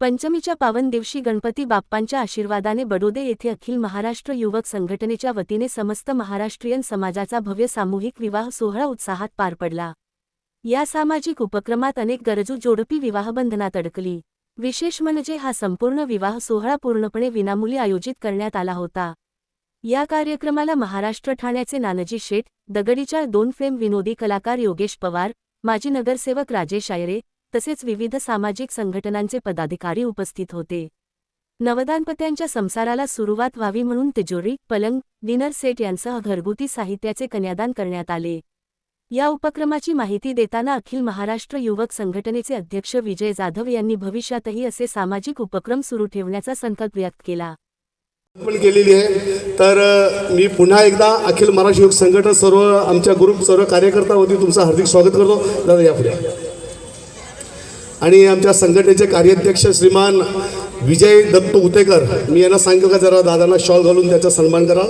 पंचमीच्या पावन दिवशी गणपती बाप्पांच्या आशीर्वादाने बडोदे येथे अखिल महाराष्ट्र युवक संघटनेच्या वतीने समस्त महाराष्ट्रीयन समाजाचा भव्य सामूहिक विवाह सोहळा उत्साहात पार पडला। या सामाजिक उपक्रमात अनेक गरजू जोडपी विवाहबंधनात अडकली। विशेष म्हणजे हा संपूर्ण विवाह सोहळा पूर्णपणे विनामूल्य आयोजित करण्यात आला होता। या कार्यक्रमाला महाराष्ट्र ठाण्याचे नानजी शेठ, दगडीचाळ 2 फेम विनोदी कलाकार योगेश पवार, माजी नगरसेवक राजेश आयरे तसेच विविध सामाजिक संघटनांचे पदाधिकारी उपस्थित होते। नवदाम्पत्यांच्या संसाराला सुरुवात व्हावी म्हणून तिजोरी, पलंग, डिनर सेट यांसह घरगुती साहित्याचे कन्यादान करण्यात आले। या उपक्रमाची माहिती देताना अखिल महाराष्ट्र युवक संघटनेचे अध्यक्ष विजय जाधव यांनी भविष्यातही असे सामाजिक उपक्रम सुरू ठेवण्याचा संकल्प व्यक्त केला। केलेली आहे। तर मी पुन्हा एकदा अखिल महाराष्ट्र युवक संघटन सर्व आमच्या ग्रुप सर्व कार्यकर्ता वतीने तुमचं हार्दिक स्वागत करतो। दादा या पुढे। आणि आमच्या संघटनेचे कार्याध्यक्ष श्रीमान विजय दत्त उतेकर, मी यांना सांगितलं का जरा दादांना शॉल घालून त्याचा सन्मान करा।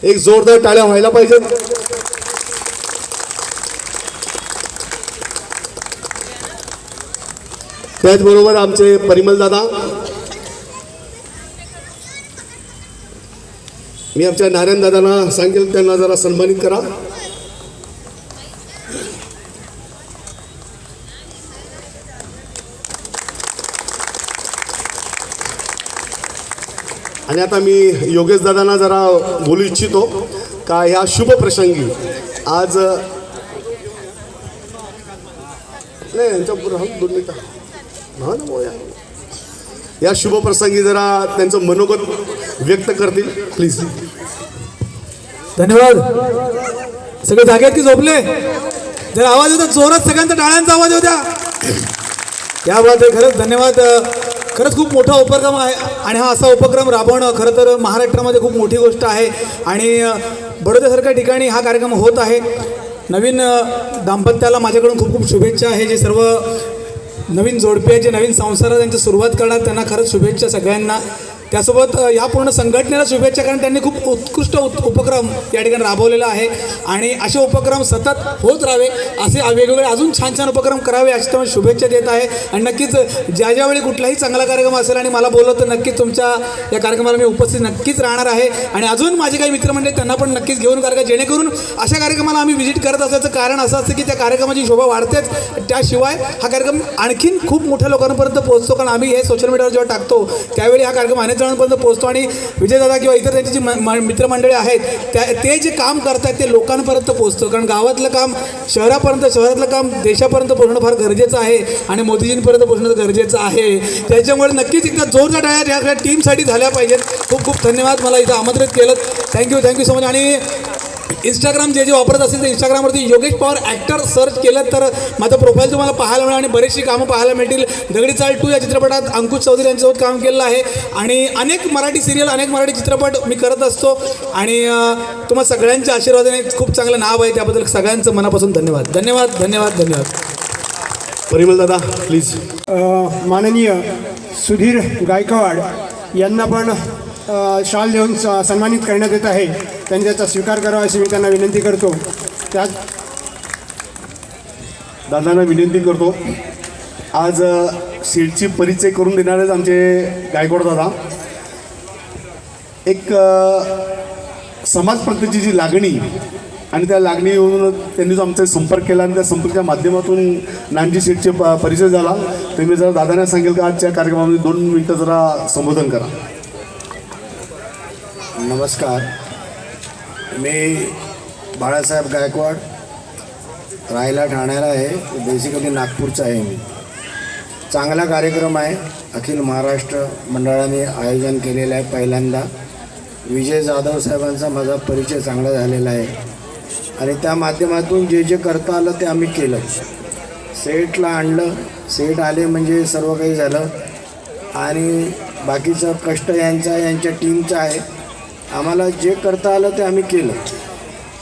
एक जोरदार टाळ्या व्हायला पाहिजेत। त्याचबरोबर आमचे परिमल दादा, मी आमच्या नारायण दादांना सांगेल त्यांना जरा सन्मानित करा। आणि आता मी योगेश दादांना जरा बोलू इच्छितो का ह्या शुभ प्रसंगी आज नाही यांच्या दोन मिनिटं या शुभ प्रसंगी जरा त्यांचं मनोगत व्यक्त करतील प्लीज। धन्यवाद। सगळे जागे आहेत की झोपले? जर आवाज होता जोरात, सगळ्यांचा टाळ्यांचा आवाज होता। या बात आहे, खरंच धन्यवाद। खरंच खूप मोठा उपक्रम आहे आणि हा असा उपक्रम राबवणं खरं तर महाराष्ट्रामध्ये खूप मोठी गोष्ट आहे आणि बडोद्यासारख्या ठिकाणी हा कार्यक्रम होत आहे। नवीन दाम्पत्याला माझ्याकडून खूप खूप शुभेच्छा आहे। जे सर्व नवीन जोडपे जे नवीन संसारात त्यांची सुरुवात करणार त्यांना खरंच शुभेच्छा सगळ्यांना। त्यासोबत या पूर्ण संघटनेला शुभेच्छा, कारण त्यांनी खूप उत्कृष्ट उपक्रम या ठिकाणी राबवलेला आहे आणि असे उपक्रम सतत होत राहावे, असे वेगवेगळे अजून छान छान उपक्रम करावे अशी तुम्हाला शुभेच्छा देत आहे। आणि नक्कीच ज्यावेळी कुठलाही चांगला कार्यक्रम असेल आणि मला बोललं तर नक्कीच तुमच्या या कार्यक्रमाला मी उपस्थित नक्कीच राहणार आहे आणि अजून माझे काही मित्रमंडळी त्यांना पण नक्कीच घेऊन कारण जेणेकरून अशा कार्यक्रमाला आम्ही व्हिजिट करत असल्याचं कारण असं असतं की त्या कार्यक्रमाची शोभा वाढतेच, त्याशिवाय हा कार्यक्रम आणखीन खूप मोठ्या लोकांपर्यंत पोहोचतो। कारण आम्ही हे सोशल मीडियावर जेव्हा टाकतो त्यावेळी हा कार्यक्रम अनेक जणांपर्यंत पोहोचतो आणि विजयदादा किंवा इतर त्यांची जी मित्रमंडळी आहेत ते जे काम करतात ते लोकांपर्यंत पोहोचतं। कारण गावातलं काम शहरापर्यंत, शहरातलं काम देशापर्यंत पोहोचणं फार गरजेचं आहे आणि मोदीजींपर्यंत पोहोचणं गरजेचं आहे। त्याच्यामुळे नक्कीच एकदा जोरदार टाळ्या या टीमसाठी झाल्या पाहिजेत। खूप खूप धन्यवाद मला इथं आमंत्रित केलं, थँक्यू सो मच। आणि इंस्टाग्राम जे वापरत असेल तर इंस्टाग्रामवरती योगेश पवार ॲक्टर सर्च केलं तर माझं प्रोफाईल तुम्हाला पाहायला मिळेल आणि बरीचशी कामं पाहायला मिळतील। दगडीचाळ 2 या चित्रपटात अंकुश चौधरी यांच्यासोबत काम केलेलं आहे आणि अनेक मराठी सिरियल, अनेक मराठी चित्रपट मी करत असतो आणि तुम्हाला सगळ्यांच्या आशीर्वादाने खूप चांगलं नाव आहे, त्याबद्दल सगळ्यांचं मनापासून धन्यवाद धन्यवाद धन्यवाद धन्यवाद। परिमल दादा प्लीज। माननीय सुधीर गायकवाड यांना पण शाल देऊन सन्मानित करण्यात येत आहे, त्यांनी त्याचा स्वीकार करावा अशी मी त्यांना विनंती करतो। त्याच दादांना विनंती करतो, आज सीटची परिचय करून देणारेच आमचे गायकवाड दादा। एक समाज प्रगतीची जी लागणी आणि त्या लागणीवरून त्यांनी जो आमचा संपर्क केला आणि त्या संपर्काच्या माध्यमातून नानजी सीटचे परिचय झाला। ते मी जरा दादांना सांगेल का आजच्या कार्यक्रमामध्ये 2 मिनिटं जरा संबोधन करा। नमस्कार, मी बाळासाहेब गायकवाड, राहायला ठाण्याला आहे, बेसिकली नागपूरचा आहे मी। चांगला कार्यक्रम आहे, अखिल महाराष्ट्र मंडळाने आयोजन केलेलं आहे पहिल्यांदा। विजय जाधव साहेबांचा माझा परिचय चांगला झालेला आहे आणि त्या माध्यमातून जे जे करता आलं ते आम्ही केलं। सेटला आणलं, सेट आले म्हणजे सर्व काही झालं आणि बाकीचं कष्ट यांच्या टीमचं आहे। आम्हाला जे करता आलं ते आम्ही केलं,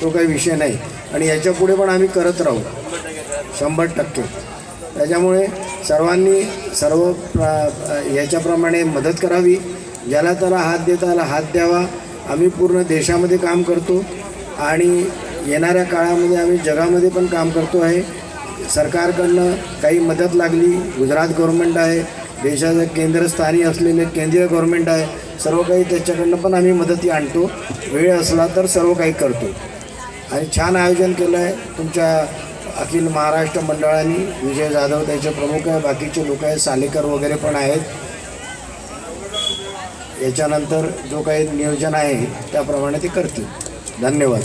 तो काही विषय नाही आणि याच्यापुढे पण आम्ही करत राहू 100%। त्याच्यामुळे सर्वांनी याच्याप्रमाणे मदत करावी, ज्याला त्याला हात देता आला हात द्यावा। आम्ही पूर्ण देशामध्ये काम करतो आणि येणाऱ्या काळामध्ये आम्ही जगामध्ये पण काम करतो आहे। सरकारकडनं काही मदत लागली, गुजरात गव्हर्नमेंट आहे, देशाच्या केंद्रस्थानी असलेले केंद्रीय गव्हर्नमेंट आहे, सर्व काही त्याच्याकडनं पण आम्ही मदती आणतो, वेळ असला तर सर्व काही करतो. आणि छान आयोजन केलं आहे तुमच्या अखिल महाराष्ट्र मंडळाने. विजय जाधव त्याचे प्रमुख आहे, बाकीचे लोक आहेत, सालेकर वगैरे पण आहेत. याच्यानंतर जो काही नियोजन आहे त्याप्रमाणे ते करतील. धन्यवाद.